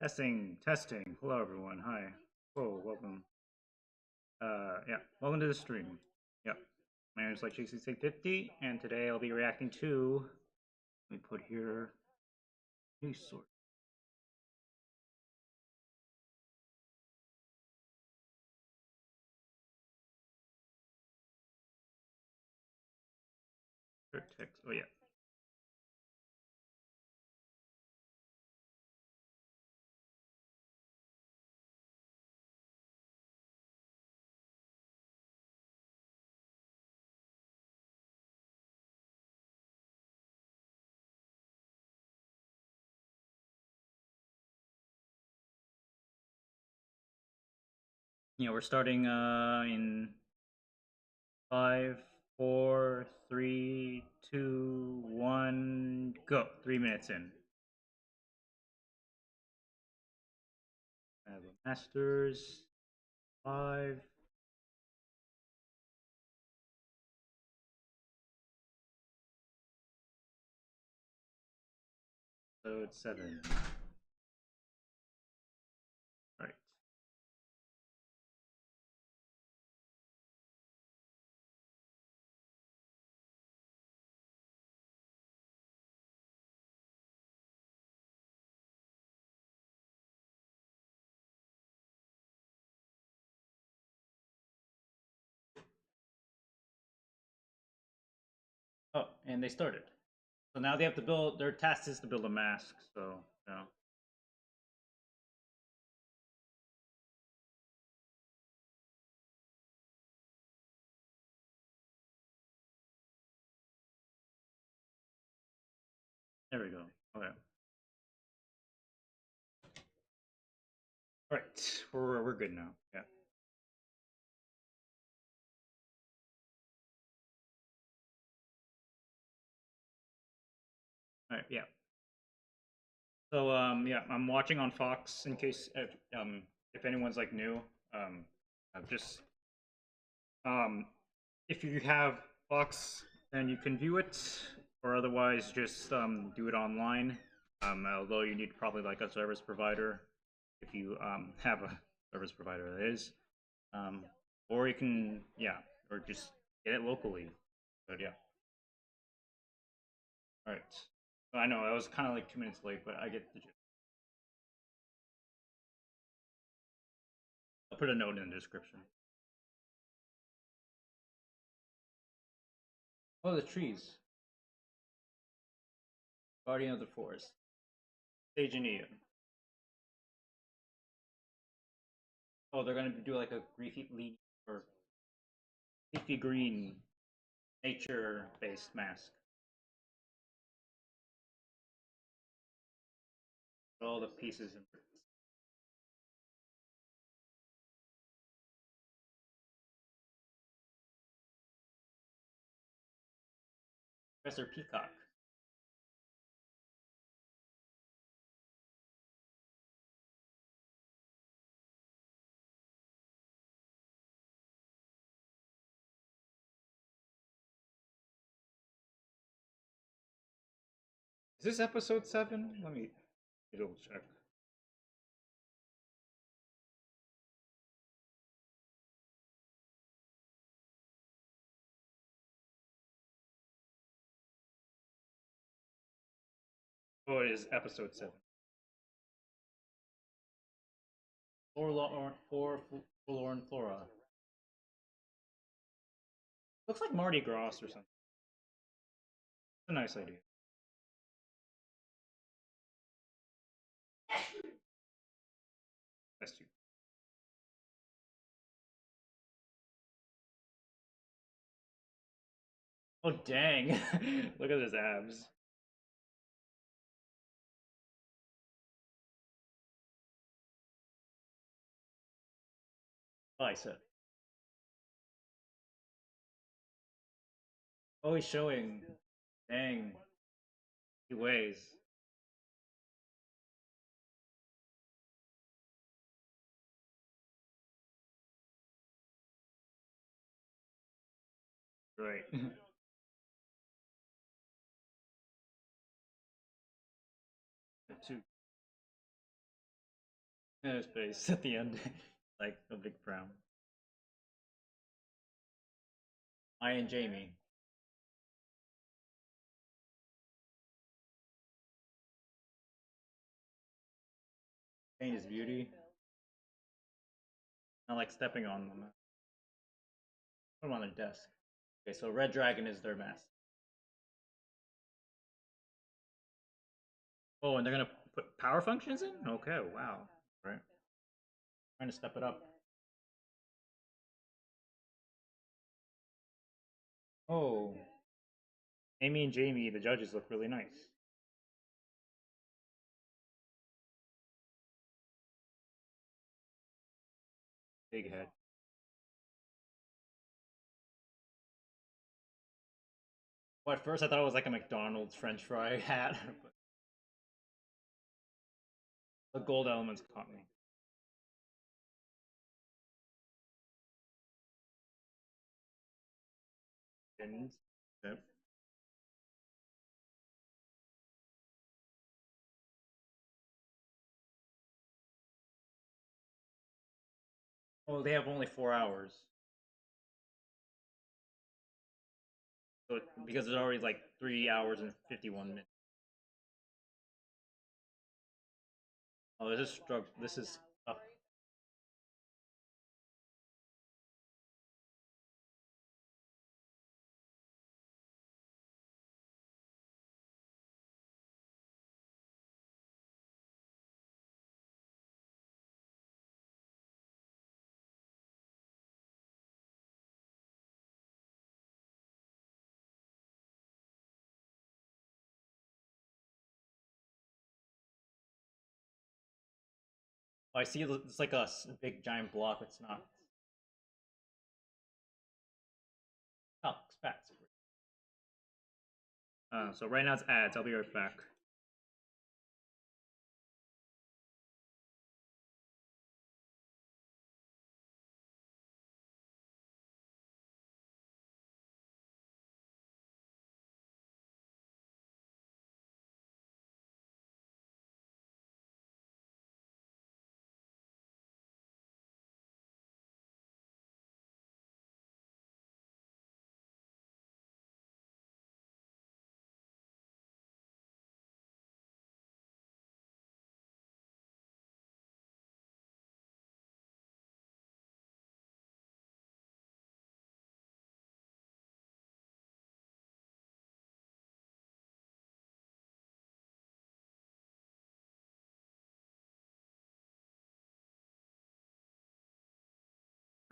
Testing, testing. Hello, everyone. Hi. Whoa, welcome. Yeah, welcome to the stream. Yep. My name is like JC50, and today I'll be reacting to. Let me put here. News source. Text. Oh yeah. Yeah, we're starting in 5, 4, 3, 2, 1, go. 3 minutes in. I have a masters. 5. So it's 7. All right. Oh, and they started. So now they have to build. Their task is to build a mask. So yeah. There we go. Okay. All right. We're good now. Yeah. All right. Yeah. So yeah, I'm watching on Fox in case if anyone's like new. I've just um if you have Fox, then you can view it, or otherwise just do it online. Although you need probably like a service provider if you have a service provider that is. Um, or you can, yeah, or just get it locally. But yeah, all right. So I know I was kind of like 2 minutes late, but I get the gist. I'll put a note in the description. Oh, the trees. Guardian of the Forest. Sage and Ian. Oh, they're gonna do like a leafy green nature-based mask. All the pieces and Professor Peacock. Is this episode 7? Let me double check. Oh, it is episode 7. Forlorn Flora. Looks like Mardi Gras or something. It's a nice idea. That's you. Oh dang! Look at his abs. Bicep. Oh, he's showing. Dang. He weighs. Right. Two. His face at the end, like a big frown. I and Jamie. Pain is beauty. I like stepping on them. Put them on their desk. Okay, so Red Dragon is their mask. Oh, and they're gonna put power functions in? Okay, wow. Right. Trying to step it up. Oh. Amy and Jamie, the judges, look really nice. Big head. Well, at first I thought it was like a McDonald's French fry hat, but the gold elements caught me. Didn't. Yep. Oh, they have only 4 hours. So because there's already like 3 hours and 51 minutes. Oh, this is struggle. This is tough. Oh, I see. It's like a big giant block. It's not. Oh, spats. So right now it's ads. I'll be right back.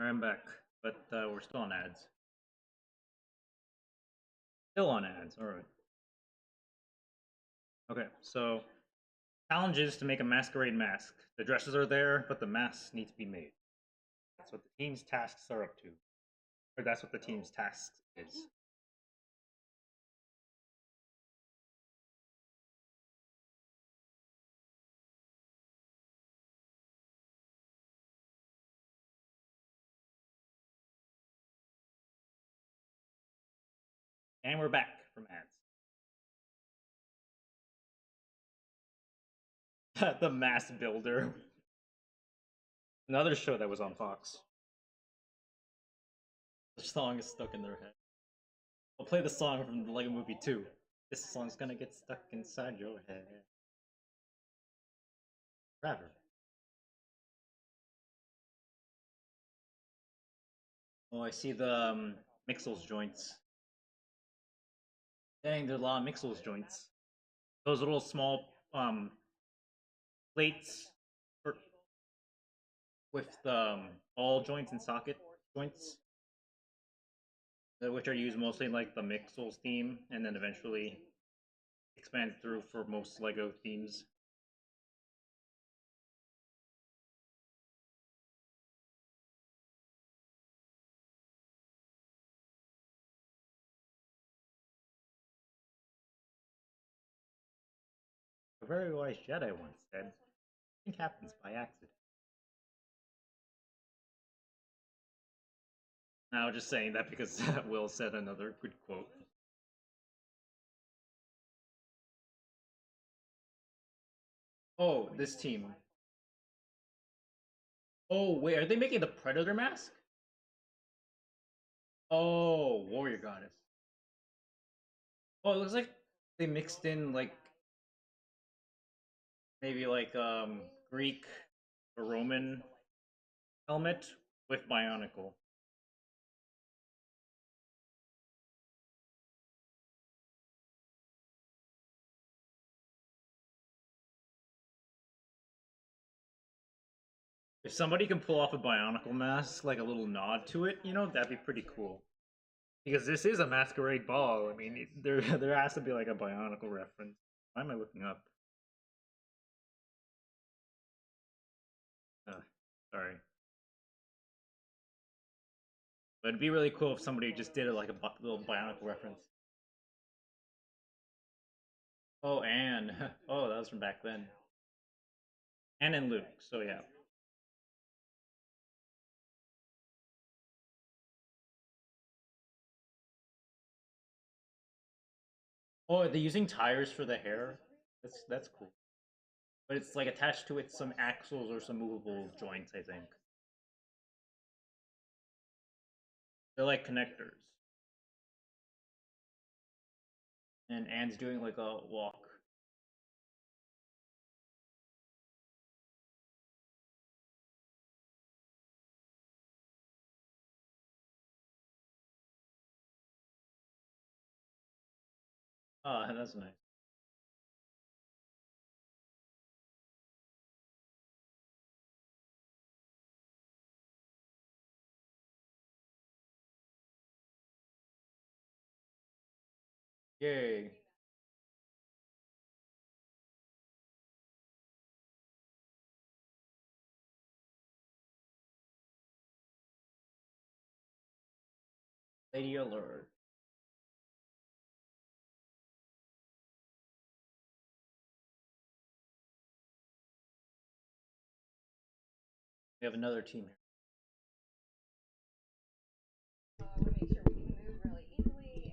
Alright, I'm back, but we're still on ads. Still on ads. All right. Okay, so challenge is to make a masquerade mask. The dresses are there, but the masks need to be made. That's what the team's tasks are up to. Or that's what the team's task is. And we're back from ads. The Mass Builder. Another show that was on Fox. The song is stuck in their head. I'll play the song from the Lego Movie 2. This song's gonna get stuck inside your head. Forever. Oh, I see the Mixels joints. Dang, there are a lot of Mixels joints. Those little small plates for, with the ball joints and socket joints, which are used mostly like the Mixels theme, and then eventually expanded through for most Lego themes. A very wise Jedi once said, "Think happens by accident." Now, just saying that because Will said another good quote. Oh, this team. Oh wait, are they making the Predator mask? Oh, Warrior Goddess. Oh, it looks like they mixed in like maybe like Greek or Roman helmet with Bionicle. If somebody can pull off a Bionicle mask, like a little nod to it, that'd be pretty cool. Because this is a Masquerade ball. I mean, there has to be like a Bionicle reference. Why am I looking up? Sorry. But it'd be really cool if somebody just did it like a little Bionicle reference. Oh, Anne. Oh, that was from back then. Anne and Luke. So yeah. Oh, they're using tires for the hair. That's cool. But it's like attached to it some axles or some movable joints, I think. They're like connectors. And Anne's doing like a walk. Oh, that's nice. Yay. Lady alert. We have another team here. Make sure we can move really easily.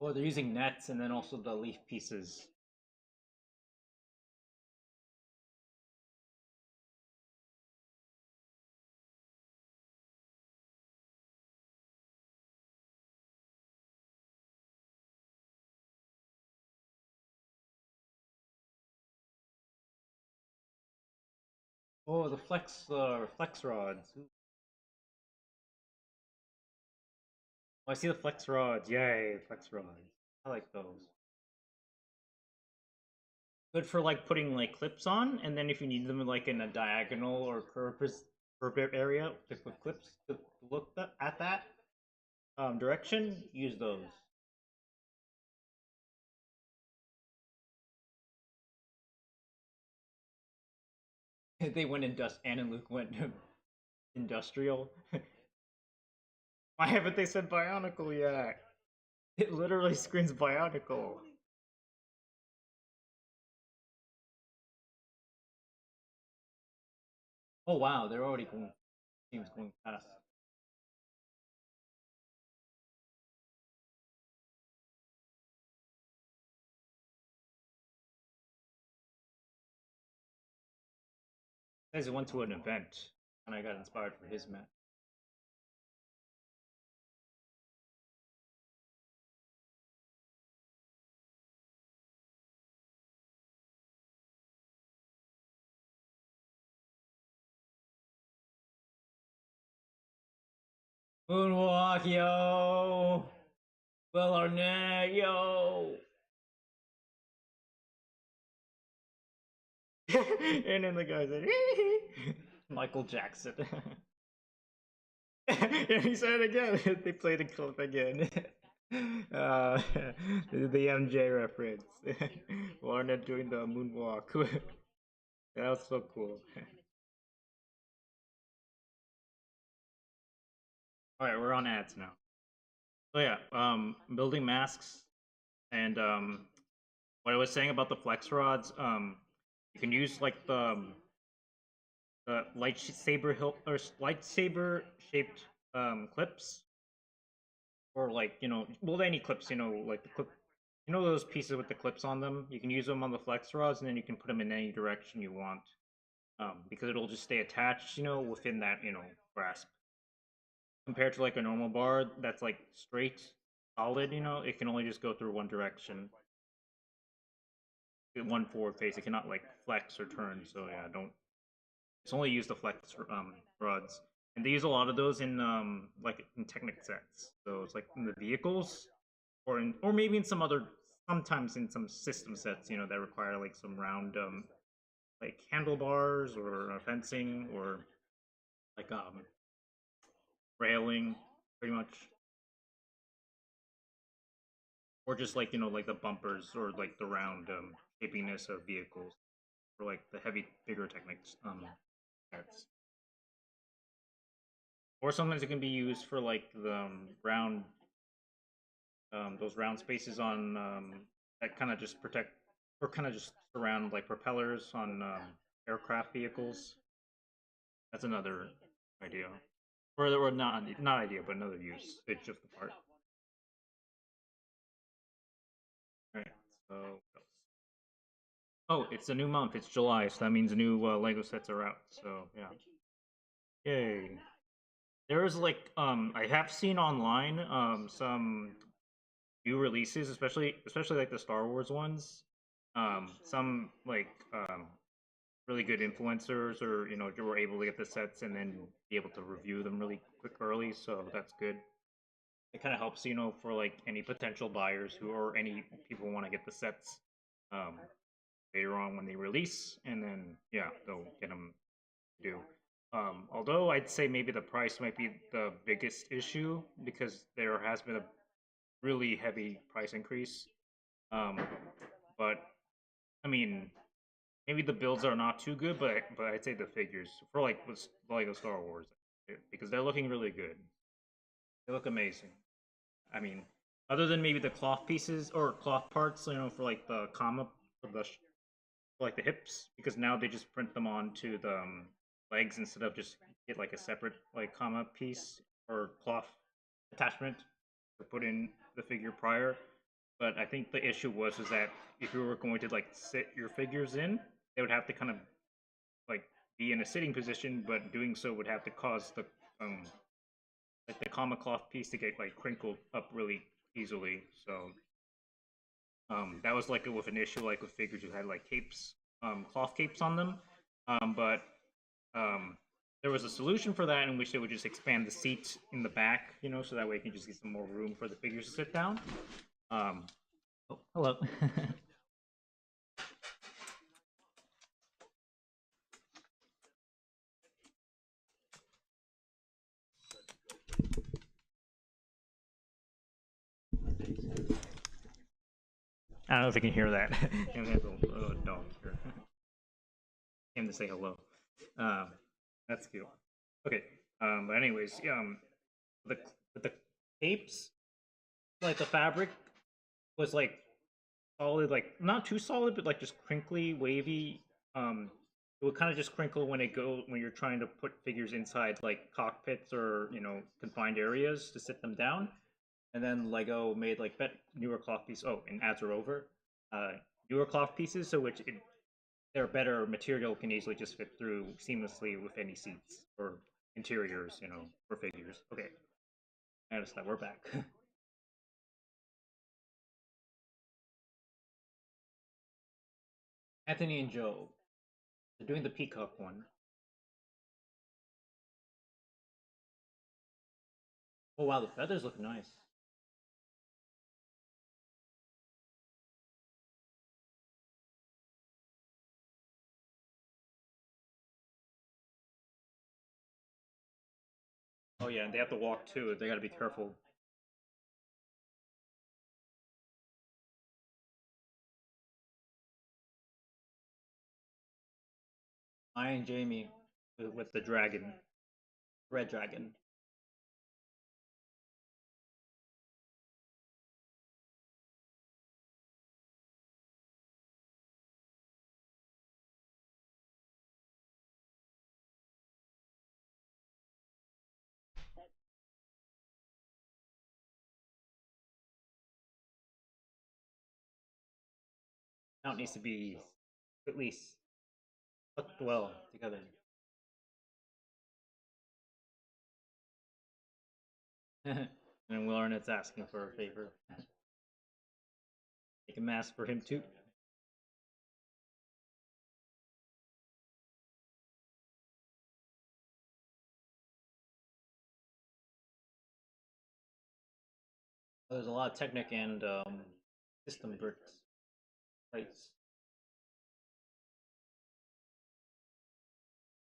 Oh, they're using nets and then also the leaf pieces. Oh, the flex rods. Ooh. Oh, I see the flex rods. Yay, flex rods. I like those. Good for like putting like clips on, and then if you need them like in a diagonal or curved area to put clips to look at that direction, use those. They went Anne and Luke went industrial. Why haven't they said Bionicle yet? It literally screams Bionicle. Oh wow, they're already going. Teams going past. Guys went to an event, and I got inspired for his match. Moonwalk, yo! Will Arnett, yo! And then the guy said, Michael Jackson. And he said it again. They played the clip again. Uh, the MJ reference. Warner doing the moonwalk. That was so cool. All right, we're on ads now. So yeah, building masks and what I was saying about the flex rods. You can use like lightsaber shaped clips, or like well, any clips, like the clip, those pieces with the clips on them. You can use them on the flex rods, and then you can put them in any direction you want, because it'll just stay attached, within that grasp. Compared to like a normal bar that's like straight, solid, it can only just go through one direction, one forward face. It cannot like flex or turn. So yeah, don't. It's only used to flex rods, and they use a lot of those in like in Technic sets. So it's like in the vehicles, or maybe in some other, sometimes in some system sets, that require like some round like handlebars or fencing, or like railing, pretty much, or just like like the bumpers, or like the round shapiness of vehicles, or like the heavy, bigger Technics sets. Or sometimes it can be used for like the round, those round spaces on that kind of just protect, or kind of just surround like propellers on aircraft vehicles. That's another idea, or not idea, but another use. It's just the part. All right. So oh, it's a new month. It's July, so that means new Lego sets are out. So yeah, yay! There's like I have seen online some new releases, especially like the Star Wars ones. Some like really good influencers, or were able to get the sets and then be able to review them really quick early. So that's good. It kind of helps, for like any potential buyers who, or any people who want to get the sets um, later on when they release, and then yeah, they'll get them to do. Although I'd say maybe the price might be the biggest issue, because there has been a really heavy price increase. Um, but I mean, maybe the builds are not too good, but I'd say the figures for like with Lego Star Wars, because they're looking really good. They look amazing. I mean, other than maybe the cloth pieces or cloth parts, for like the comma, for the for like the hips, because now they just print them onto the legs, instead of just get like a separate like comma piece or cloth attachment to put in the figure prior. But I think the issue was is that if you were going to like sit your figures in, they would have to kind of like be in a sitting position, but doing so would have to cause the like the comma cloth piece to get like crinkled up really easily. So that was like with an issue like with figures who had like capes, cloth capes on them. But there was a solution for that, in which they would just expand the seat in the back, so that way you can just get some more room for the figures to sit down. Oh, hello. I don't know if you can hear that. We have a dog here. Came to say hello. Um, that's cute. Okay. But anyways, the the capes, like the fabric was like solid, like not too solid, but like just crinkly, wavy. It would kind of just crinkle when you're trying to put figures inside like cockpits, or confined areas to sit them down. And then Lego made like newer cloth pieces. Oh, and ads are over. Uh, Newer cloth pieces, so they're better material, can easily just fit through seamlessly with any seats or interiors, for figures. Okay, I understand. We're back. Anthony and Joe, they're doing the peacock one. Oh wow, the feathers look nice. Oh yeah, and they have to walk too. They got to be careful. I and Jamie with the dragon, red dragon. Now it needs to be at least hooked well together. And Willarnet's asking for a favor. Make a mask for him too. There's a lot of Technic and system bricks. Plates.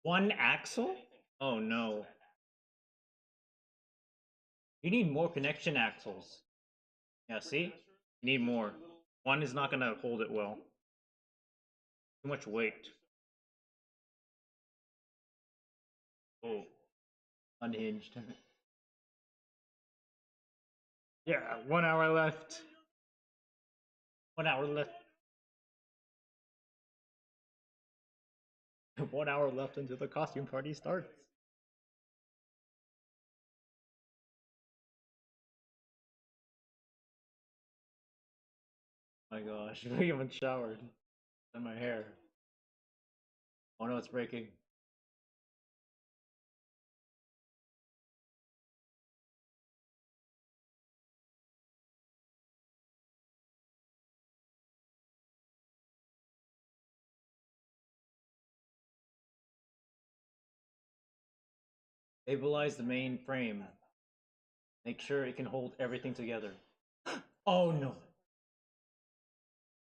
One axle? Oh no. You need more connection axles. Yeah, see? You need more. One is not gonna hold it well. Too much weight. Oh. Unhinged. Yeah, 1 hour left. 1 hour left. 1 hour left until the costume party starts. My gosh, we haven't showered. And my hair. Oh no, it's breaking. Stabilize the main frame. Make sure it can hold everything together. Oh no!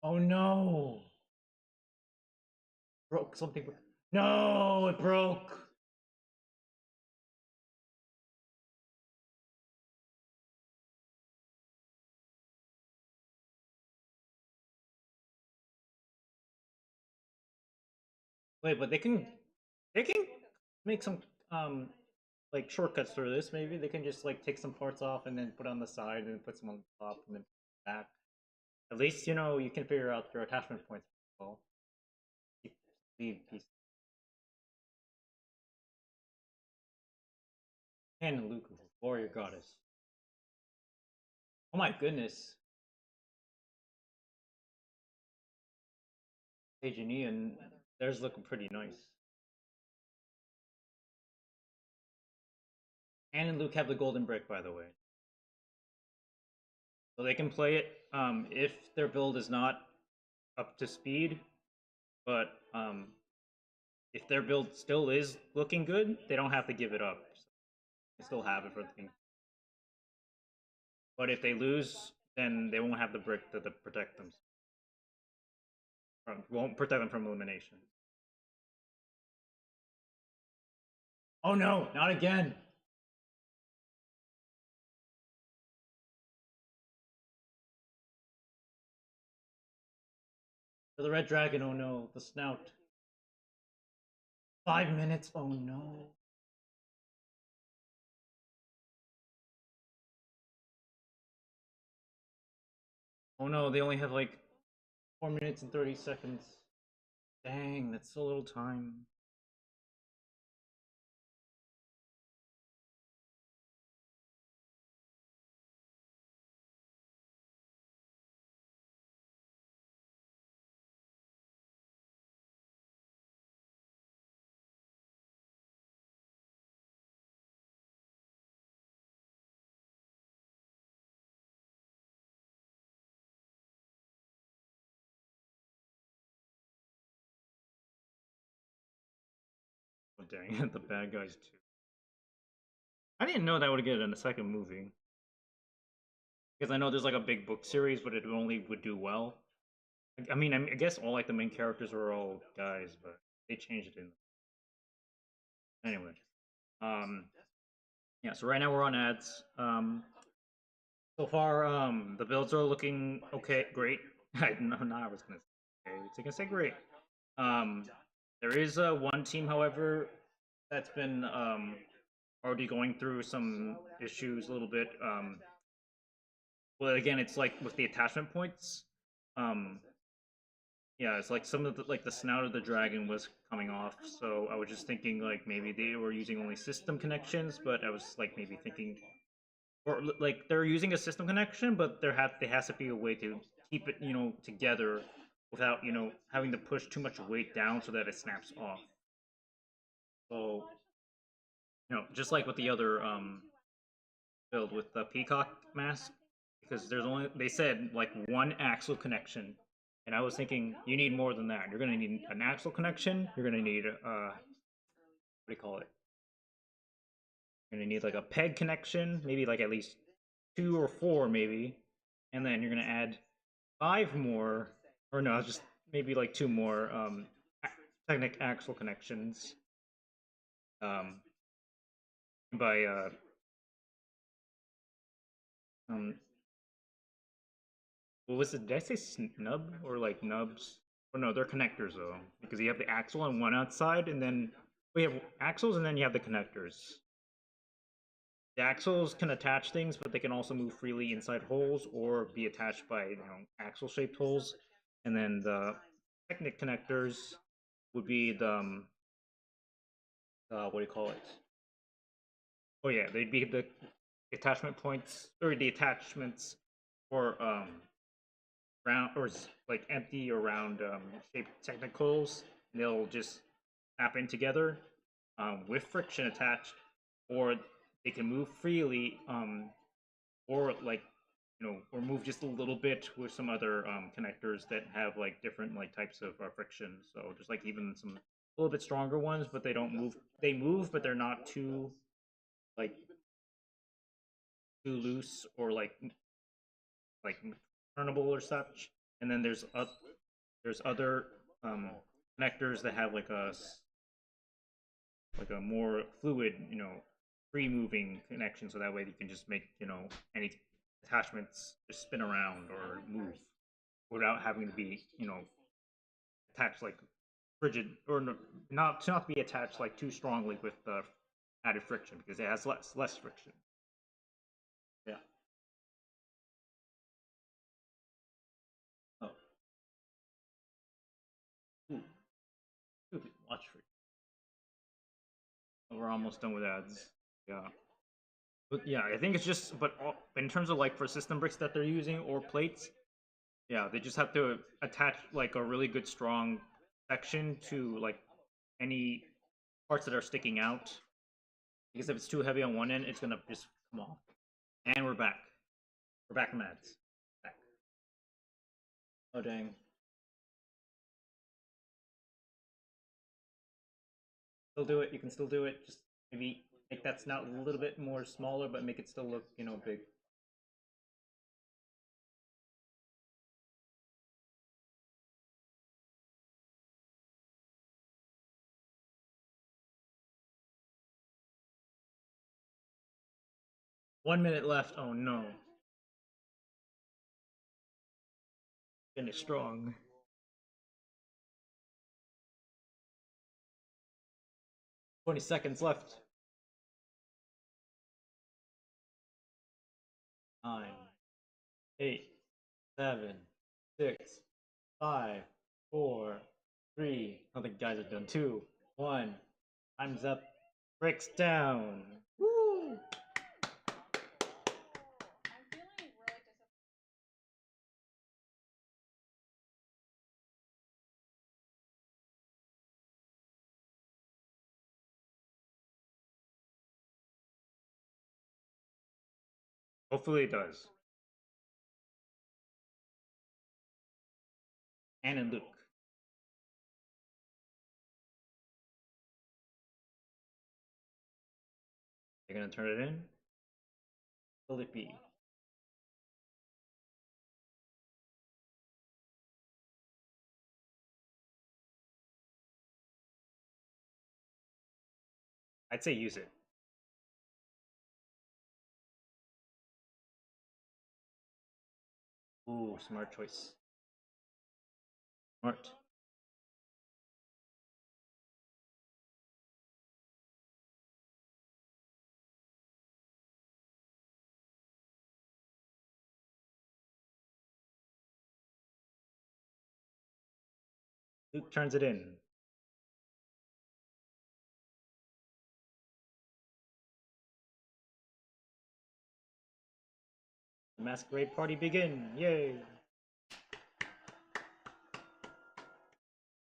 Oh no! Broke something. No, it broke! Wait, but they can make some like shortcuts through this. Maybe they can just like take some parts off and then put on the side and put some on the top and then back. At least you know you can figure out your attachment points. Well, leave piece. And Luke, warrior goddess. Oh my goodness. Paige and theirs looking pretty nice. Anne and Luke have the golden brick, by the way. So they can play it if their build is not up to speed, but if their build still is looking good, they don't have to give it up. So they still have it for the thing. But if they lose, then they won't have the brick to protect them. Won't protect them from elimination. Oh no, not again! For the red dragon, oh no, the snout. 5 minutes, oh no. Oh no, they only have like 4 minutes and 30 seconds. Dang, that's so little time. Oh dang, the bad guys too. I didn't know that would get in the second movie. Because I know there's like a big book series, but it only would do well. I mean, I guess all like the main characters were all guys, but they changed it in. Anyway, yeah. So right now we're on ads. So far, the builds are looking okay, great. I know, I was gonna say, okay, so I can say great. There is one team, however, that's been already going through some issues a little bit. Well, again, it's like with the attachment points. Um, yeah, it's like some of the like the snout of the dragon was coming off, so I was just thinking like maybe they were using only system connections, but I was like maybe thinking, or like they're using a system connection, but there has to be a way to keep it together without, you know, having to push too much weight down so that it snaps off. So, you know, just like with the other build with the peacock mask, because there's only, they said like one axle connection, and I was thinking you need more than that. You're gonna need an axle connection. You're gonna need what do you call it? You're gonna need like a peg connection, maybe like at least 2 or 4 maybe, and then you're gonna add 5 more, or no, just maybe like 2 more technic axle connections um, by um, what was it? Did I say snub or like nubs? Or no, they're connectors though, because you have the axle on one outside, and then we have axles, and then you have the connectors. The axles can attach things, but they can also move freely inside holes or be attached by, you know, axle-shaped holes. And then the Technic connectors would be the what do you call it? Oh yeah, they'd be the attachment points or the attachments for round or like empty or round shaped technicals. They'll just snap in together with friction attached, or they can move freely, or like, you know, or move just a little bit with some other connectors that have like different like types of friction. So just like even some a little bit stronger ones, but they don't move. They move, but they're not too like too loose or like turnable or such. And then there's other connectors that have like a more fluid, you know, free moving connection, so that way you can just make, you know, any attachments just spin around or move without having to be, you know, attached like rigid, or not to be attached like too strongly with added friction, because it has less friction. Yeah. Oh. Ooh. Stupid watch for. We're almost done with ads. Yeah. But yeah, I think it's just, but in terms of like for system bricks that they're using or plates, yeah, they just have to attach like a really good strong section to like any parts that are sticking out. Because if it's too heavy on one end, it's gonna just come off. And we're back. We're back, Mads. Back. Oh dang. Still do it. You can still do it. Just maybe make that snout a little bit more smaller, but make it still look, you know, big. One minute left. Oh no. Finish strong. 20 seconds left. 9, 8, 7, 6, 5, 4, 3. I don't think guys are done. 2, 1. Time's up. Bricks down. Woo! I'm feeling really disappointed. Hopefully it does. Anne and Luke. They're gonna turn it in. Will it be? I'd say use it. Ooh, smart choice. Smart. Luke turns it in. The masquerade party begin. Yay!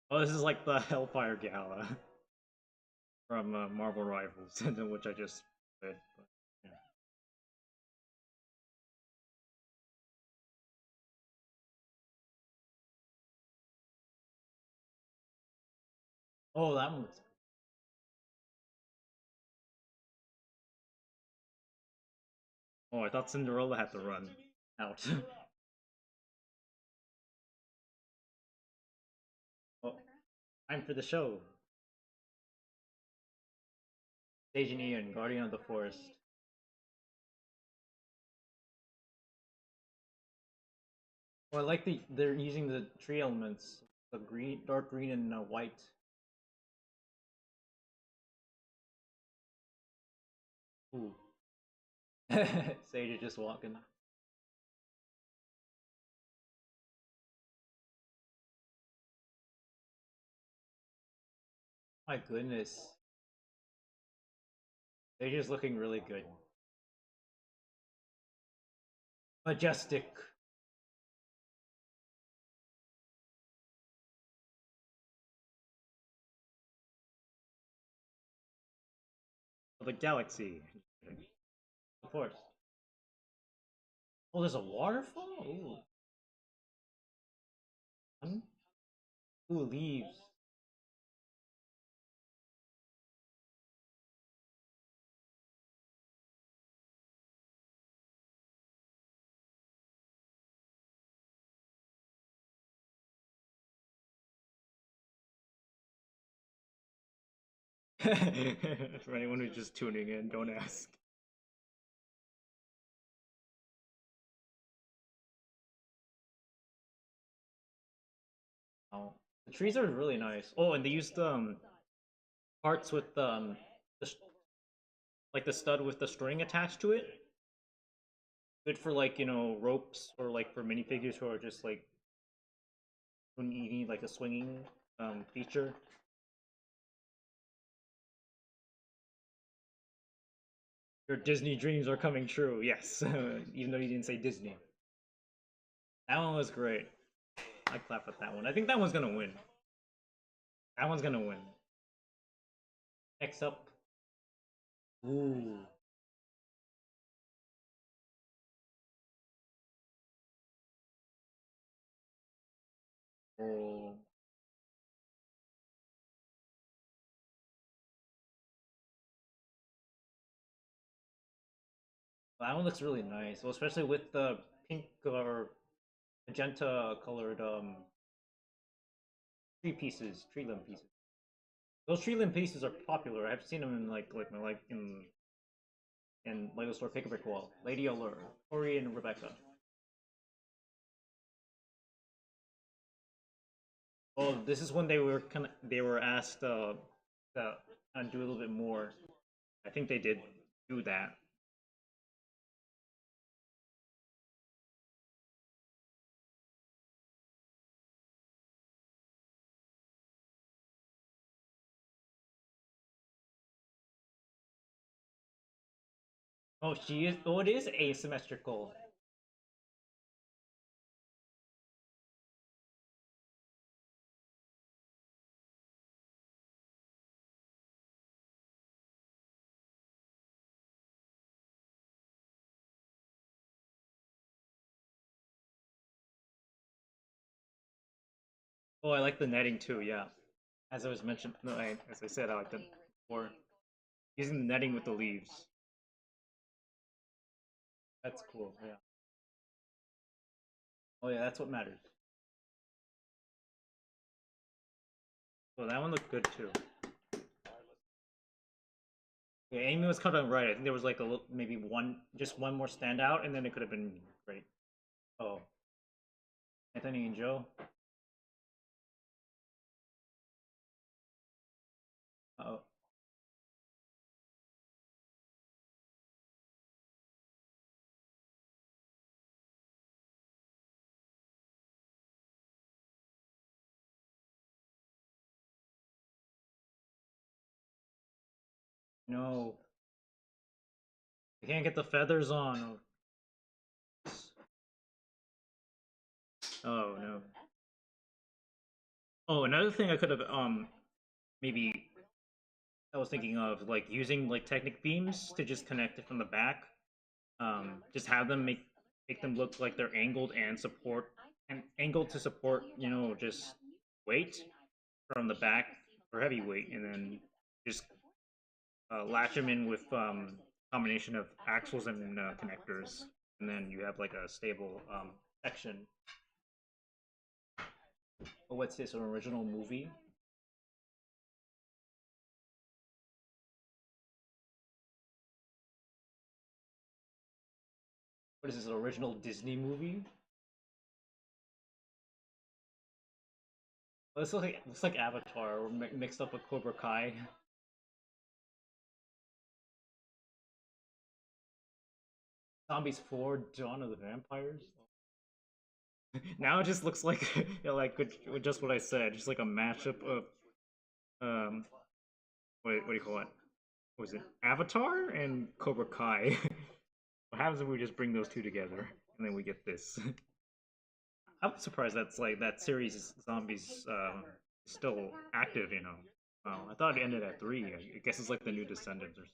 Oh, this is like the Hellfire Gala from Marvel Rivals, which I just played. But, yeah. Oh, that one looks. Oh, I thought Cinderella had to run out. Oh, time for the show. Sage and Ian, Guardian of the Forest. Oh, I like they're using the tree elements, the green, dark green, and white. Ooh, Sage is just walking. My goodness, Sage is looking really good. Majestic. Of the galaxy. Of course. Oh, there's a waterfall? Ooh. Hmm? Ooh, leaves. For anyone who's just tuning in, don't ask. Oh, the trees are really nice. Oh, and they used parts with the, like the stud with the string attached to it. Good for like ropes or like for minifigures who are just like when you need like a swinging feature. Your Disney dreams are coming true. Yes, even though you didn't say Disney. That one was great. I clap at that one. I think that one's gonna win. That one's gonna win. Next up. Ooh. Oh. That one looks really nice. Well, especially with the pink or magenta colored tree limb pieces. Those tree limb pieces are popular. I've seen them in like in Lego Store Pick a Brick Wall. Lady Allure, Tori and Rebecca. Oh, this is when they were asked to do a little bit more. I think they did do that. Oh, she is. Oh, it is asymmetrical. Oh, I like the netting too. Yeah, as I was mentioned, no, as I said, I like the before using the netting with the leaves. That's cool. Yeah. Oh yeah, that's what matters. Oh, that one looked good too. Yeah, Amy was kind of right. I think there was like a little, maybe just one more standout, and then it could have been great. Oh, Anthony and Joe. Oh, no, I can't get the feathers on. Oh no. Oh, another thing I could have maybe I was thinking of like using like Technic beams to just connect it from the back. Just have them make them look like they're angled and support and angled to support, just weight from the back for heavy weight, and then just latch them in with combination of axles and connectors, and then you have like a stable section. Oh, what's this? An original movie? What is this? An original Disney movie? Oh, this looks like Avatar or mixed up with Cobra Kai. Zombies 4: Dawn of the Vampires. Now it just looks like like with just what I said, just like a mashup of um what do you call it? What was it? Avatar and Cobra Kai. What happens if we just bring those two together and then we get this? I'm surprised that's like that series zombies still active. I thought it ended at three. I guess it's like the new Descendants or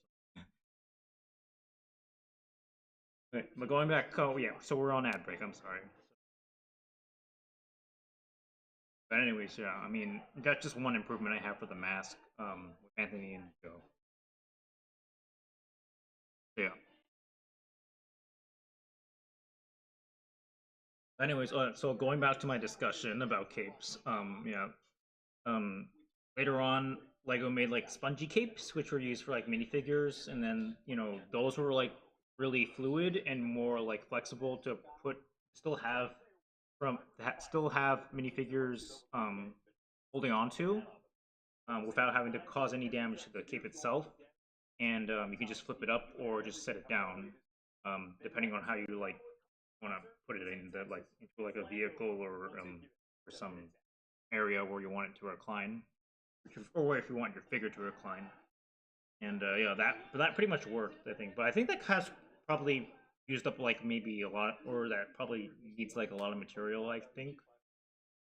something. But going back, oh yeah, so we're on ad break. I'm sorry. But anyways, yeah, I mean that's just one improvement I have for the mask with Anthony and Joe. Yeah. Anyways, so going back to my discussion about capes, yeah, um, later on, Lego made like spongy capes, which were used for like minifigures, and then those were like really fluid and more like flexible to put still have still have minifigures holding on to without having to cause any damage to the cape itself, and you can just flip it up or just set it down, depending on how you like want to put it in the like into like a vehicle or some area where you want it to recline, or if you want your figure to recline. And yeah, that pretty much worked, I think. But I think that has probably used up like maybe a lot, or that probably needs like a lot of material. I think.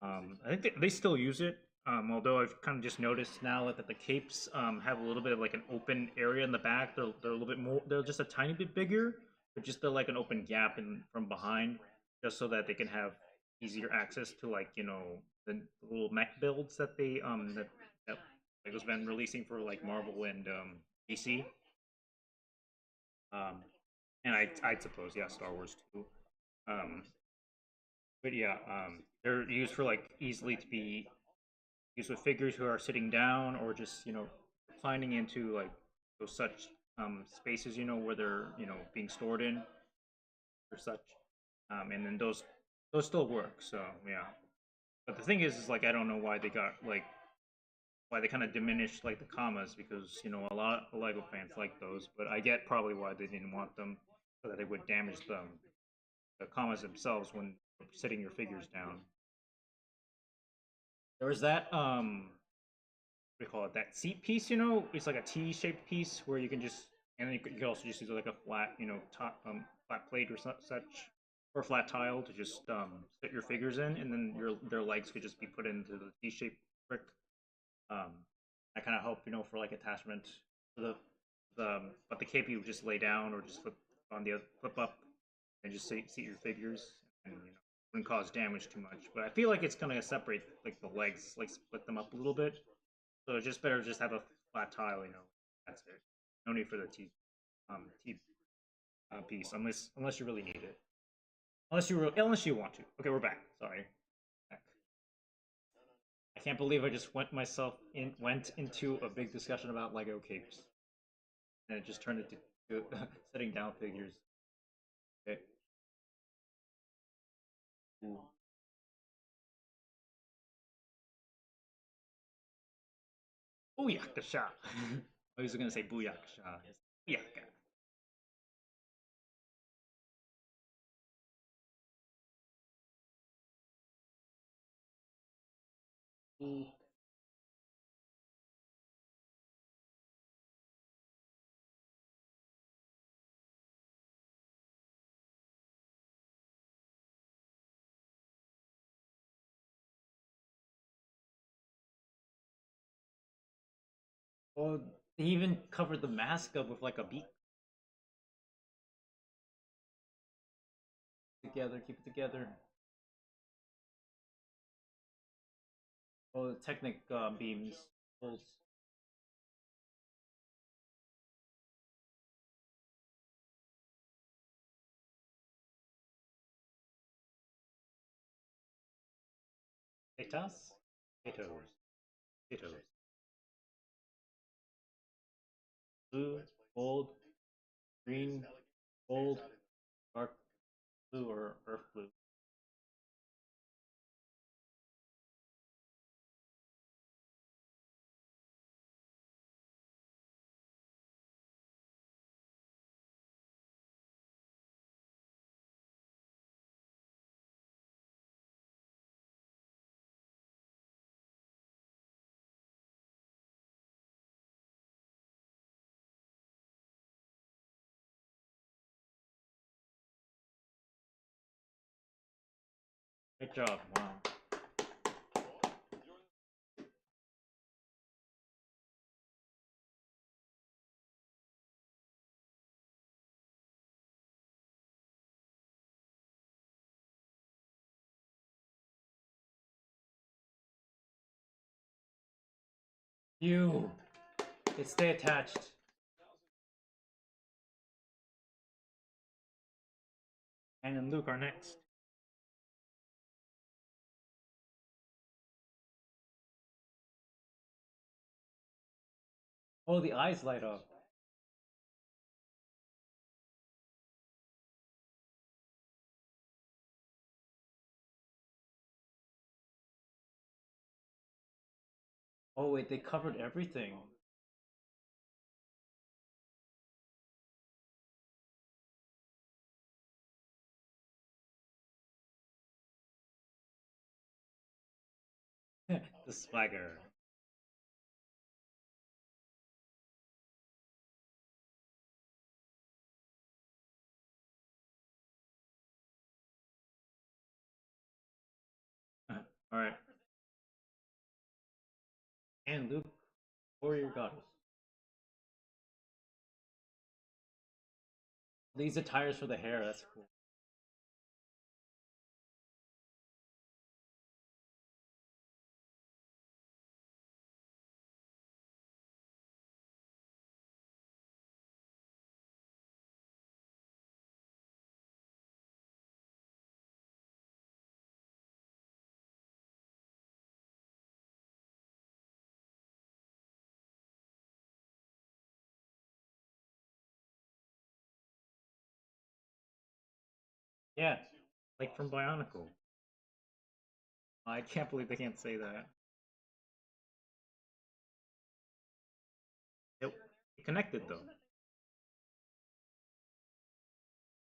I think they still use it. Although I've kind of just noticed now that the capes have a little bit of like an open area in the back. They're a little bit more. They're just a tiny bit bigger, but just they're like an open gap in from behind, just so that they can have easier access to like the little mech builds that that Lego's been releasing for like Marvel and DC. Um, and I suppose yeah, Star Wars too. Um, but yeah, they're used for like easily to be used with figures who are sitting down or just reclining into like those such spaces where they're being stored in or such, and then those still work. So yeah, but the thing is like I don't know why they got like why they kind of diminished like the commas because a lot of Lego fans like those, but I get probably why they didn't want them so that they would damage the commas themselves when sitting your figures down. There was that what do you call it? That seat piece, it's like a T-shaped piece where you can just, and then you can also just use like a flat, top, flat plate or such, or flat tile to just sit your figures in, and then their legs could just be put into the T-shaped brick. Um, that kind of help, for like attachment for but the cape you just lay down or just flip up and just seat your figures, and wouldn't cause damage too much. But I feel like it's gonna separate like the legs, like split them up a little bit. So it's just better just have a flat tile, That's it. No need for the T piece unless you really need it. Unless you want to. Okay, we're back. Sorry. Back. I can't believe I just went into a big discussion about Lego capes, and it just turned into setting down figures. Okay. Ooh. Booyakasha. I was gonna say booyakasha. Booyaka. Ooh. Oh, they even covered the mask up with like a beak. Together, keep it together. Oh, the Technic beams. Pulse. Potatoes? Potatoes. Potatoes. Blue, gold, green, gold, dark blue, or earth blue. Good job. Wow. You. It stay attached. And then Luke are next. Oh, the eyes light up. Oh wait, they covered everything. The swagger. Alright. And Luke, warrior goddess. These attires for the hair, that's cool. Yeah, like from Bionicle. I can't believe they can't say that. It connected though.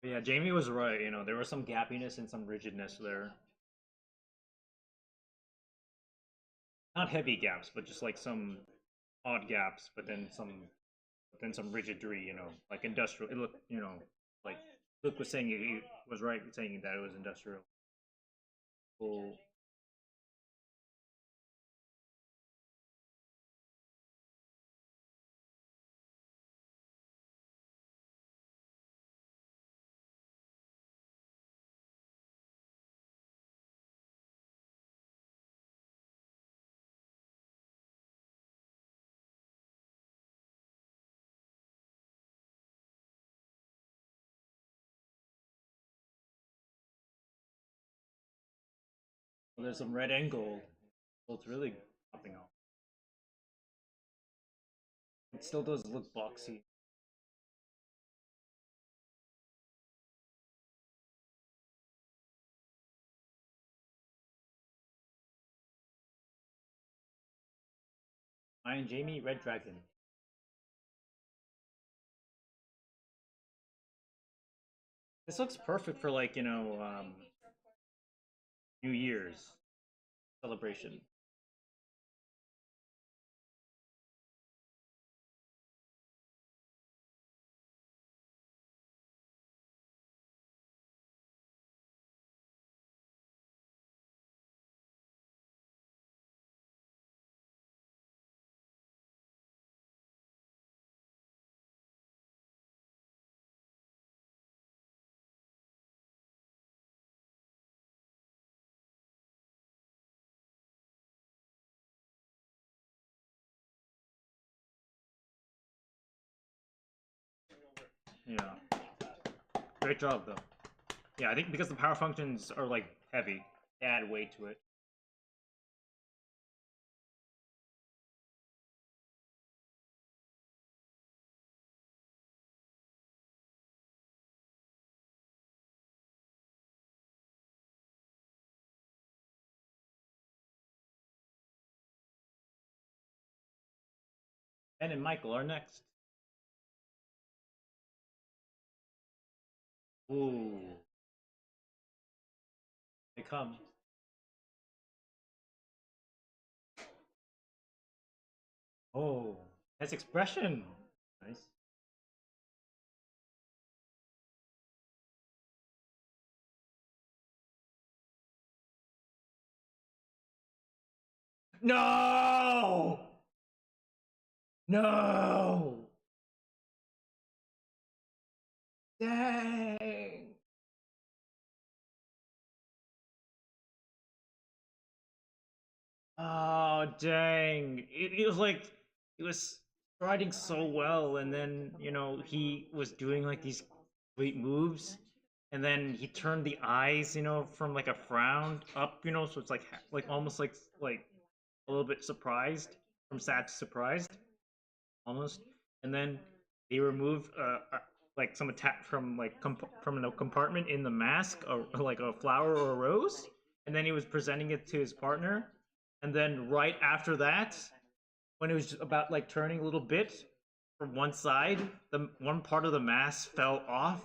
But yeah, Jamie was right. You know, there was some gappiness and some rigidness there. Not heavy gaps, but just like some odd gaps. But then some rigidry. You know, like industrial. It looked, you know, like Luke was saying, he was right saying that it was industrial. Cool. Well, there's some red and gold. So it's really popping off. It still does look boxy. Iron Jamie, Red Dragon. This looks perfect for like, you know, New Year's celebration. Yeah. Great job though. Yeah, I think because the power functions are like heavy, they add weight to it. And Michael are next. Ooh. They come. Oh, that's expression. Nice. No! No! Dang! Oh, dang. It was like, it was striding so well, and then, he was doing like these great moves, and then he turned the eyes, from like a frown up, so it's like almost like a little bit surprised, from sad to surprised, almost. And then he removed like some attack from like from a compartment in the mask, like a flower or a rose, and then he was presenting it to his partner. And then right after that, when it was about like turning a little bit from one side, the one part of the mask fell off,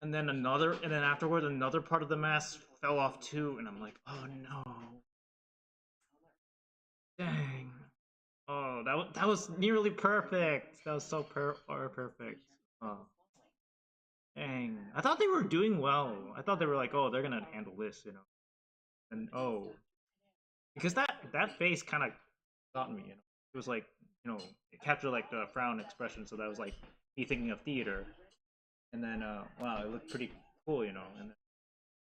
and then afterward another part of the mask fell off too, and I'm like, oh no, dang. Oh, that was nearly perfect. That was so perfect. Oh, dang. I thought they were doing well. I thought they were like, oh, they're gonna handle this, And oh, because that face kind of got me. It was like, it captured like the frown expression, so that was like me thinking of theater. And then, wow, it looked pretty cool, And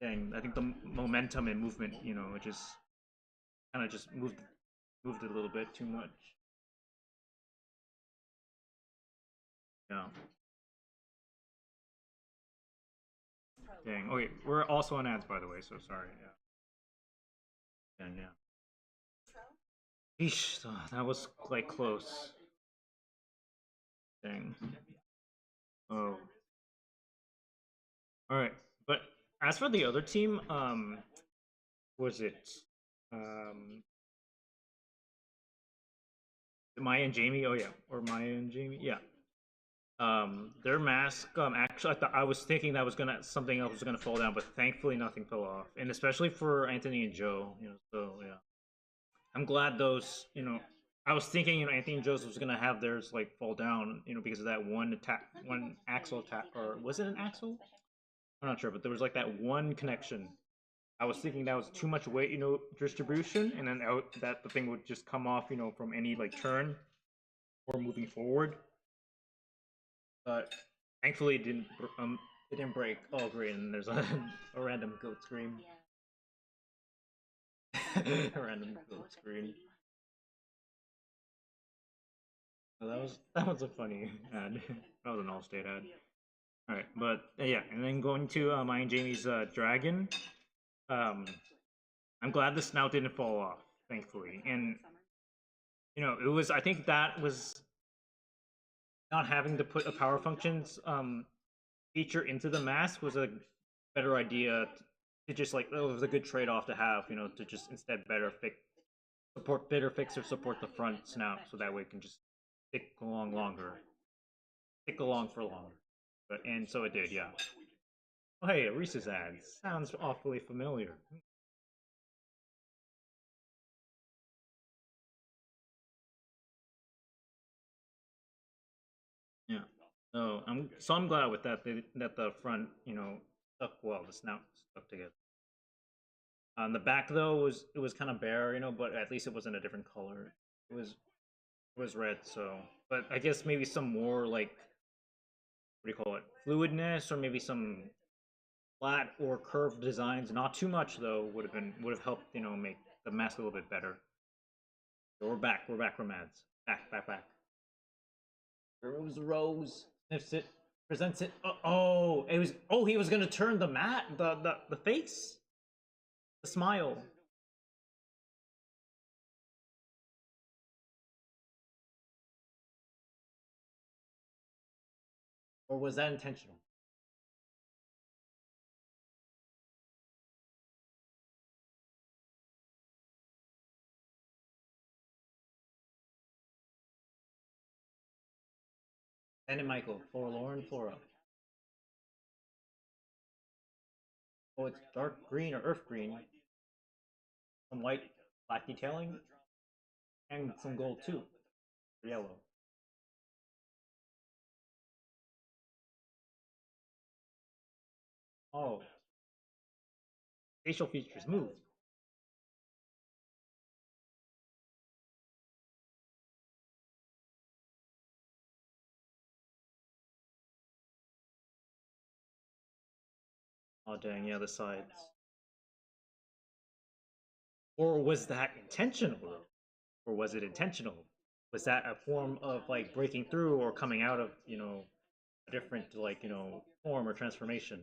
dang, I think the momentum and movement, it just kind of just moved it a little bit too much. Yeah. Dang. Okay, we're also on ads, by the way, so sorry. Yeah. And yeah. Eesh, that was like close. Dang. Oh. All right. But as for the other team, was it um Maya and Jamie? Oh yeah, or Maya and Jamie? Yeah. Their mask. Actually, I was thinking that was gonna something else was gonna fall down, but thankfully nothing fell off, and especially for Anthony and Joe. So yeah. I'm glad those, I was thinking, Anthony and Joseph was gonna have theirs like fall down, because of that one attack, one axle attack, or was it an axle? I'm not sure, but there was like that one connection. I was thinking that was too much weight, distribution, and then that the thing would just come off, from any like turn or moving forward. But thankfully, it didn't break. Oh, great! And there's a random goat scream. A random goat scream. So that was a funny ad. That was an all-state ad. All right, but yeah, and then going to Maya and Jamie's dragon. Um, I'm glad the snout didn't fall off, thankfully, and it was. I think that was not having to put a power functions feature into the mask was a better idea. To just like, it was a good trade-off to have, to just instead better fix or support the front snout, so that way it can just stick along longer, stick along for longer. And so it did, yeah. Oh, hey, a Reese's ad. Sounds awfully familiar. Yeah. So I'm glad with that that the front, stuck well, the snout stuck together. On the back though it was kind of bare, but at least it wasn't a different color. It was red, so but I guess maybe some more like, what do you call it, fluidness, or maybe some flat or curved designs. Not too much though would have helped, make the mask a little bit better. So we're back from ads. Back. Rose. Sniffs it. Presents it. Oh, it was. Oh, he was gonna turn the the face, the smile. Or was that intentional? Ben and Michael, Forlorn, Flora. Oh, it's dark green or earth green. Some white, black detailing, and some gold too. Yellow. Oh, facial features move. Oh dang, yeah, the sides. Or was that intentional? Or was it intentional? Was that a form of like breaking through or coming out of, a different like, form or transformation?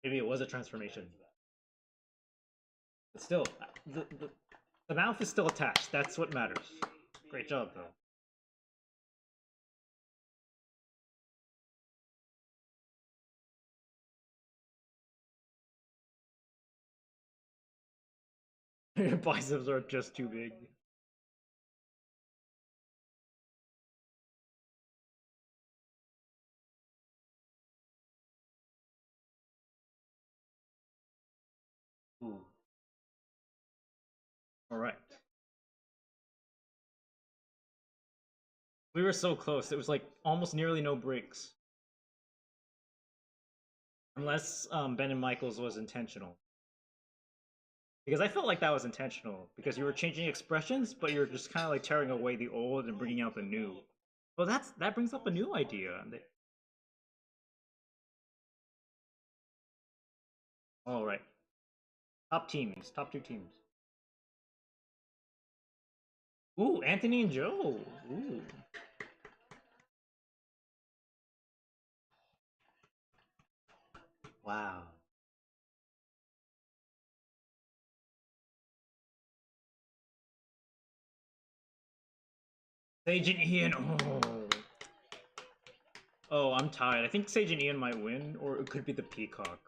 Maybe it was a transformation. But still, the mouth is still attached. That's what matters. Great job, though. Your biceps are just too big. Ooh. All right. We were so close. It was like almost nearly no breaks. Unless Ben and Michaels was intentional. Because I felt like that was intentional. Because you were changing expressions, but you're just kind of like tearing away the old and bringing out the new. Well, that brings up a new idea. All right. Top teams. Top two teams. Ooh, Anthony and Joe. Ooh. Wow. Sage and Ian. Oh. Oh, I'm tired. I think Sage and Ian might win, or it could be the Peacock.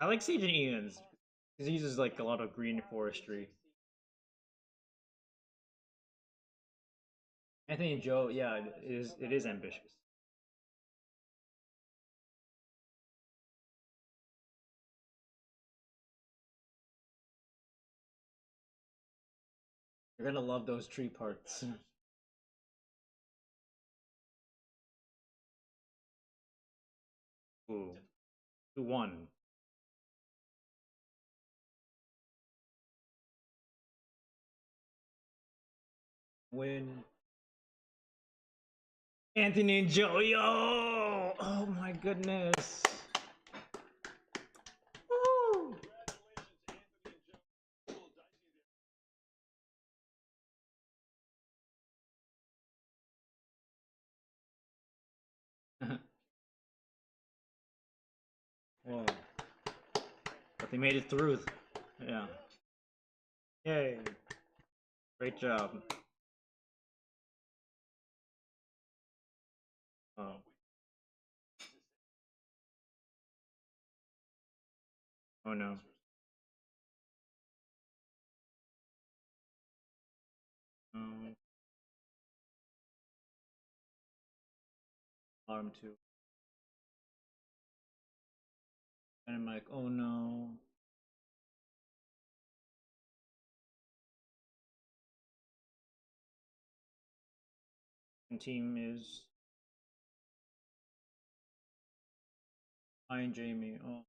I like Sage and Ian's because he uses like a lot of green forestry. Anthony and Joe, yeah, it is ambitious. You're gonna love those tree parts. Ooh, 2-1. Win. Anthony and Joe, yo! Oh my goodness. Woo! Whoa. But they made it through. Yeah. Yay. Great job. Oh. Oh no. Um, Alarm 2. And I'm like, oh no. And team is I and Jamie. Oh.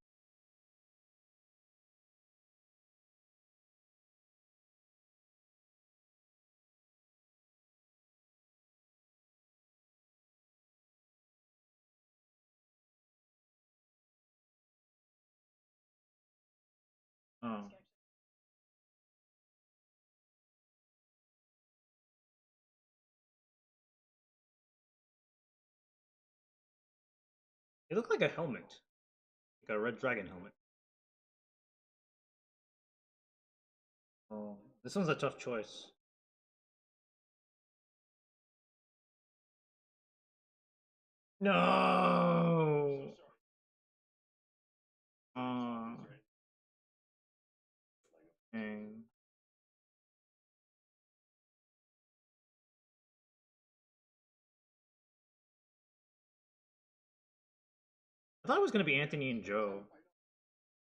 Oh. They look like a helmet, like a red dragon helmet. Oh, this one's a tough choice. No. Uh, dang. I thought it was gonna be Anthony and Joe.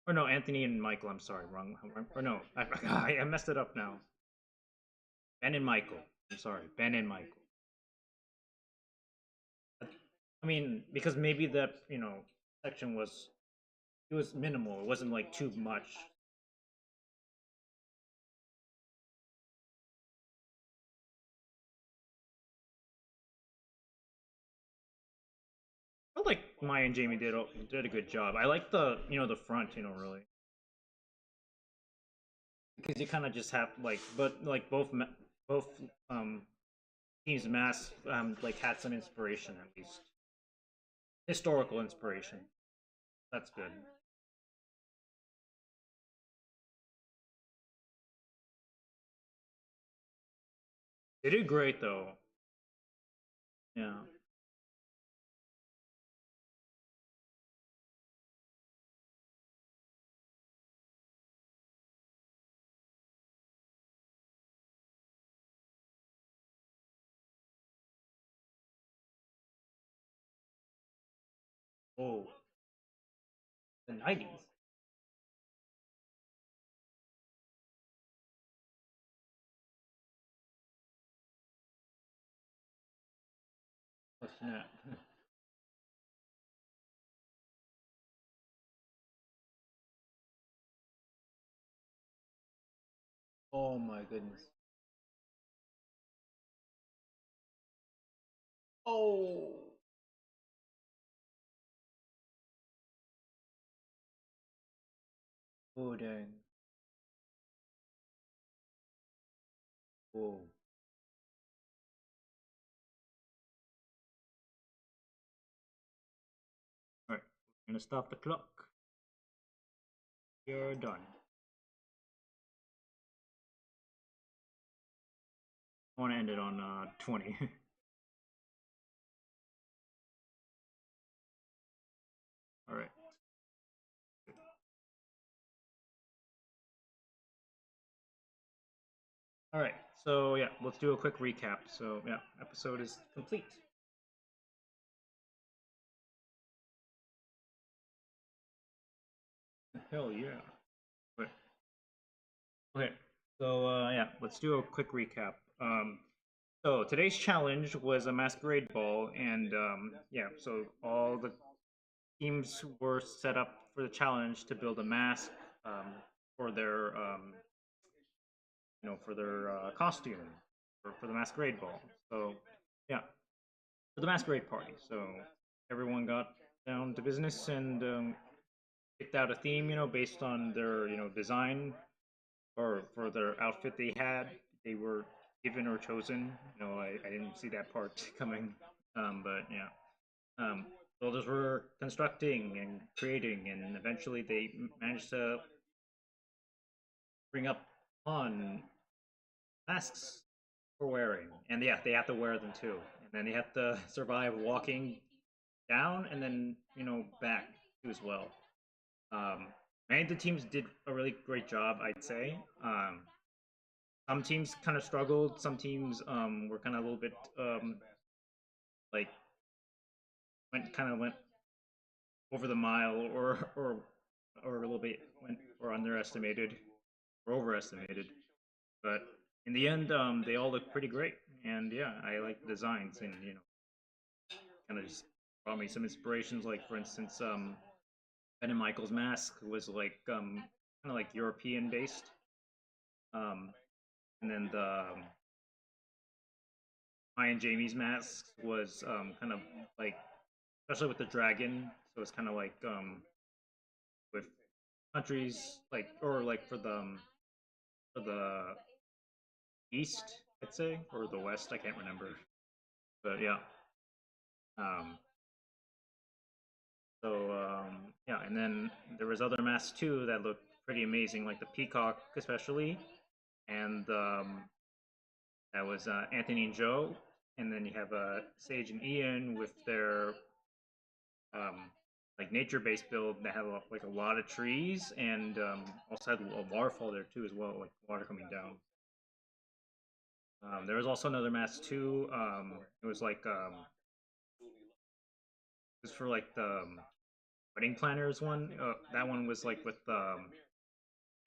Or no, Anthony and Michael. I'm sorry, wrong. Or no, I messed it up now. Ben and Michael. I'm sorry, Ben and Michael. I mean, because maybe that section was it was minimal. It wasn't like too much. I felt like Maya and Jamie did a good job. I like the the front really because you kind of just have like but like both teams masks like had some inspiration at least historical inspiration. That's good. They did great though. Yeah. Oh, the 90s. What's that? Oh my goodness. Oh. Oh dang. Oh. All right. Gonna stop the clock. You're done. I want to end it on 20. All right. All right. So yeah, let's do a quick recap. So yeah, episode is complete. Hell yeah. Okay. Okay. So yeah, let's do a quick recap. So today's challenge was a masquerade ball, and yeah, so all the teams were set up for the challenge to build a mask um, for their for their costume for the masquerade ball. So yeah, for the masquerade party. So everyone got down to business and picked out a theme, based on their design or for their outfit they had. They were given or chosen. I didn't see that part coming, but yeah. Builders were constructing and creating, and eventually they managed to bring up on masks for wearing, and yeah, they have to wear them too, and then they have to survive walking down and then back too as well. Many of the teams did a really great job, I'd say. Some teams kind of struggled. Some teams were kind of a little bit like went over the mile or a little bit went or underestimated or overestimated. But in the end, they all look pretty great, and yeah, I like the designs, and kind of just brought me some inspirations. Like for instance, Ben and Michael's mask was like kind of like European based, um, and then the Maya and Jamie's mask was kind of like, especially with the dragon, so it's kind of like with countries like or like for the east, I'd say, or the west. I can't remember, but yeah. Um, So yeah, and then there was other masks too that looked pretty amazing, like the peacock especially, and that was Anthony and Joe, and then you have Sage and Ian with their um, like nature-based build that had like a lot of trees, and also had a waterfall there too as well, like water coming down. There was also another mask too. It was like it was for like the wedding planners one. That one was like with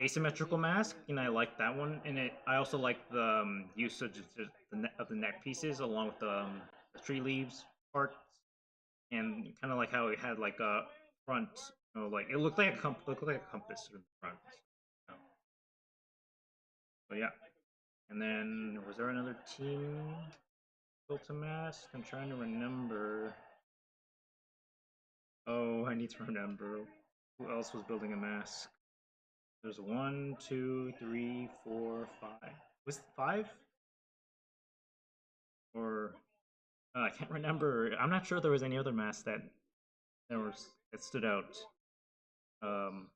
asymmetrical mask, and I like that one. And I also like the usage of the neck pieces along with the tree leaves parts, and kind of like how it had like a front, like it looked like looked like a compass in the front. So, yeah. And then was there another team built a mask? I'm trying to remember. Oh, I need to remember. Who else was building a mask? There's one, two, three, four, five. Was it five? Or I can't remember. I'm not sure there was any other mask that stood out. Um,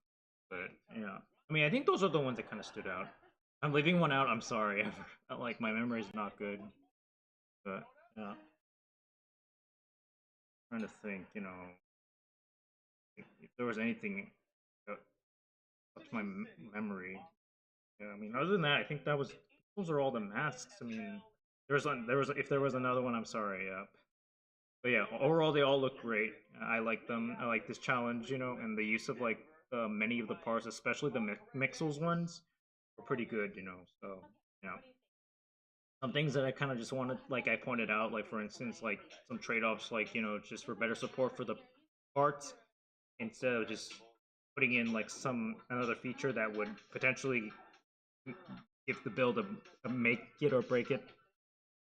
but yeah, I mean, I think those are the ones that kind of stood out. I'm leaving one out. I'm sorry. Like my memory's not good, but yeah, trying to think. If there was anything up to my memory. Yeah, I mean, other than that, I think those are all the masks. I mean, if there was another one, I'm sorry. Yeah, but yeah, overall they all look great. I like them. I like this challenge, and the use of like many of the parts, especially the Mixels ones, were pretty good. So yeah, some things that I kind of just wanted, like I pointed out, like for instance, like some trade-offs, like just for better support for the parts instead of just putting in like some another feature that would potentially give the build a make it or break it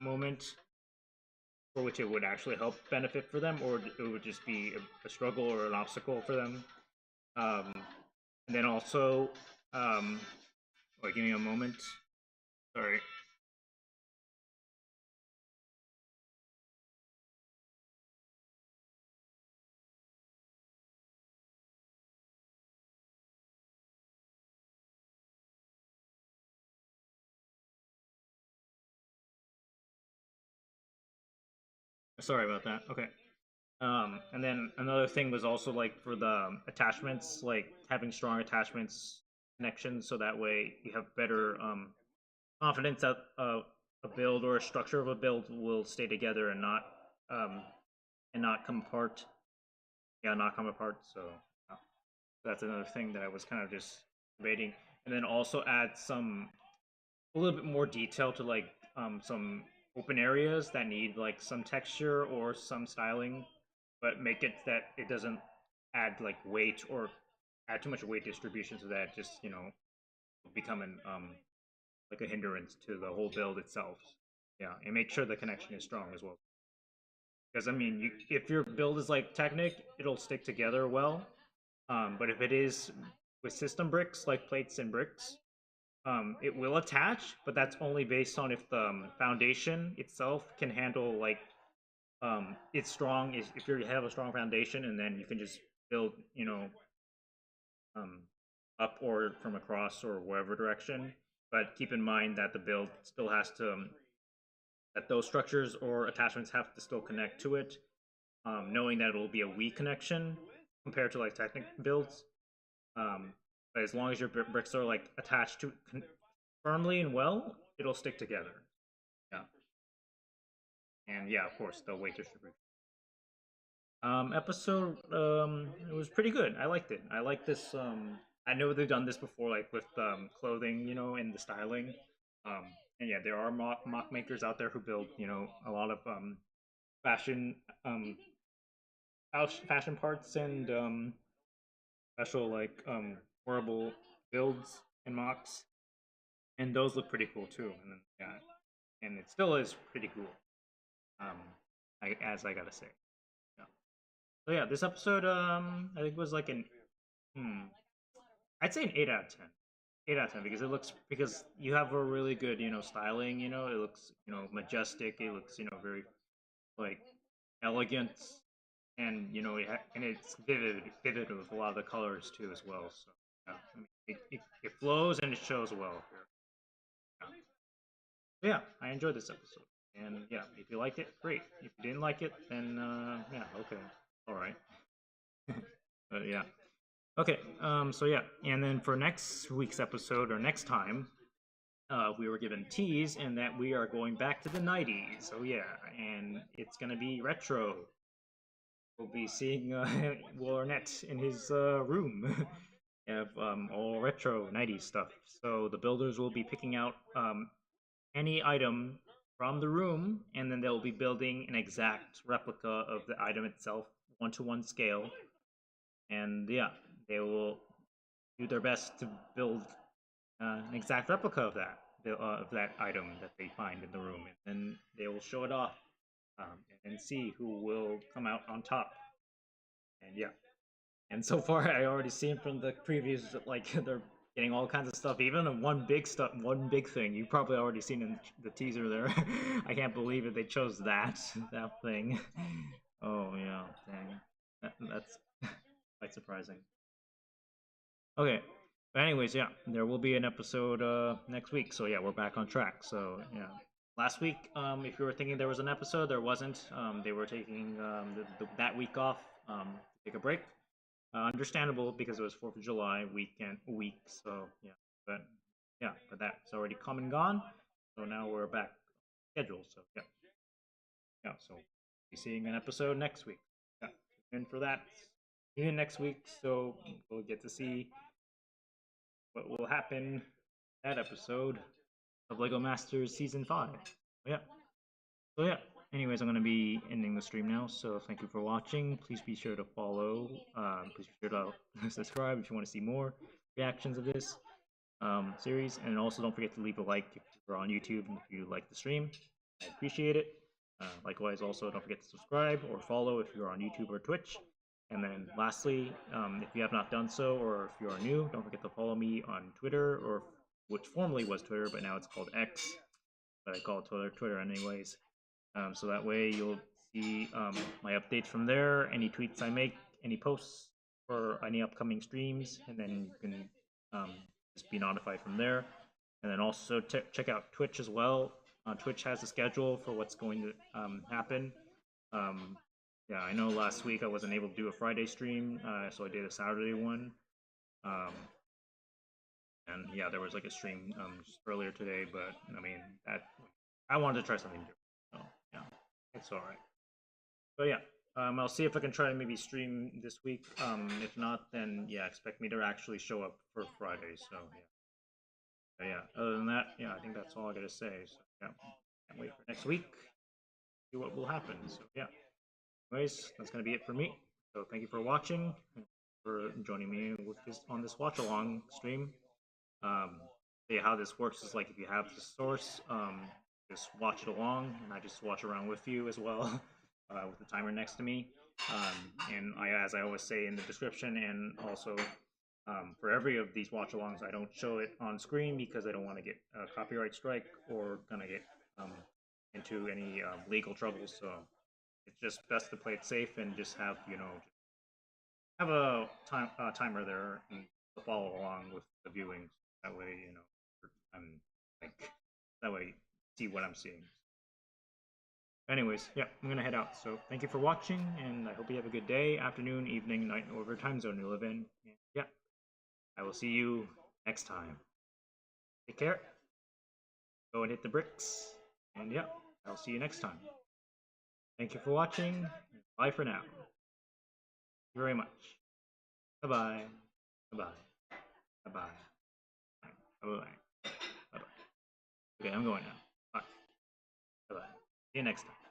moment for which it would actually help benefit for them, or it would just be a struggle or an obstacle for them. Um, and then also, wait, give me a moment. Sorry. Sorry about that. Okay. And then another thing was also like for the attachments, like having strong attachments connections, so that way you have better confidence that a build or a structure of a build will stay together um, and not come apart. Yeah, not come apart. So that's another thing that I was kind of just debating, and then also add a little bit more detail to like some open areas that need like some texture or some styling, but make it that it doesn't add like weight or add too much weight distribution, so that it just become an like a hindrance to the whole build itself. Yeah, and make sure the connection is strong as well. Because I mean, if your build is like Technic, it'll stick together well. But if it is with system bricks, like plates and bricks, it will attach, but that's only based on if the foundation itself can handle like it's strong. If you have a strong foundation, and then you can just build, um, up or from across or wherever direction. But keep in mind that the build still has to that those structures or attachments have to still connect to it, knowing that it will be a weak connection compared to like Technic builds. Um, but as long as your bricks are like attached to firmly and well, it'll stick together. Yeah, and yeah, of course, the weight distribution. Episode it was pretty good. I liked it. I like this. I know they've done this before, like with clothing, and the styling. Um, and yeah, there are mock makers out there who build, a lot of fashion fashion parts and special like wearable builds and mocks, and those look pretty cool too. And then, yeah, and it still is pretty cool. Um, as I gotta say. Yeah. So yeah, this episode I think was like an hmm, I'd say an 8 out of 10. 8 out of 10 because it looks because you have a really good styling. It looks majestic. It looks very like elegant. and and it's vivid with a lot of the colors too as well. So yeah, I mean, it flows and it shows well here. Yeah. So, yeah, I enjoyed this episode, and yeah, if you liked it, great. If you didn't like it, then yeah, okay, all right. But yeah, okay. So yeah, and then for next week's episode or next time, we were given tease and that we are going back to the '90s. So yeah, and it's gonna be retro. We'll be seeing Will Arnett in his room. Have all retro '90s stuff. So the builders will be picking out any item from the room, and then they'll be building an exact replica of the item itself, 1-to-1 scale. And yeah, they will do their best to build an exact replica of that item that they find in the room, and then they will show it off and see who will come out on top. And yeah, and so far I already seen from the previews that like they're getting all kinds of stuff, even one big thing you probably already seen in the teaser there. I can't believe it, they chose that thing. Oh yeah, dang, that's quite surprising. Okay, but anyways, yeah, there will be an episode next week. So yeah, we're back on track. So yeah, last week, if you were thinking there was an episode, there wasn't. They were taking that week off to take a break. Understandable because it was 4th of July week. So yeah, but but that's already come and gone. So now we're back schedule. So yeah, so be seeing an episode next week. Yeah, tune in for that. Tune in next week, so we'll get to see what will happen that episode of Lego Masters Season 5. Yeah. So yeah. Anyways, I'm going to be ending the stream now, so thank you for watching. Please be sure to follow. Please be sure to subscribe if you want to see more reactions of this series. And also don't forget to leave a like if you're on YouTube and if you like the stream. I appreciate it. Likewise, also don't forget to subscribe or follow if you're on YouTube or Twitch. And then lastly, if you have not done so or if you are new, don't forget to follow me on Twitter, or which formerly was Twitter, but now it's called X. But I call it Twitter anyways. So that way you'll see my updates from there, any tweets I make, any posts for any upcoming streams, and then you can just be notified from there. And then also check out Twitch as well. Twitch has a schedule for what's going to happen. Yeah, I know last week I wasn't able to do a Friday stream, so I did a Saturday one. And yeah, there was like a stream just earlier today, but I mean, I wanted to try something different. So yeah, it's all right. But yeah, I'll see if I can try to maybe stream this week. If not, then yeah, expect me to actually show up for Friday. So yeah. But yeah, other than that, yeah, I think that's all I gotta say. So yeah, can't wait for next week. See what will happen. So yeah. Anyways, that's gonna be it for me. So thank you for watching, and for joining me with on this watch along stream. Yeah, how this works is like if you have the source, just watch it along, and I just watch around with you as well, with the timer next to me. And as I always say in the description, and also for every of these watch-alongs, I don't show it on screen because I don't want to get a copyright strike or gonna get into any legal trouble. So it's just best to play it safe and just have have a timer there and to follow along with the viewing. That way, I'm like that way see what I'm seeing. Anyways, yeah, I'm gonna head out. So thank you for watching, and I hope you have a good day, afternoon, evening, night, whatever time zone you live in. And yeah, I will see you next time. Take care. Go and hit the bricks. And yeah, I'll see you next time. Thank you for watching. Bye for now. Thank you very much. Bye bye. Bye bye. Bye bye. Bye bye. Bye bye. Okay, I'm going now. Bye. Bye bye. See you next time.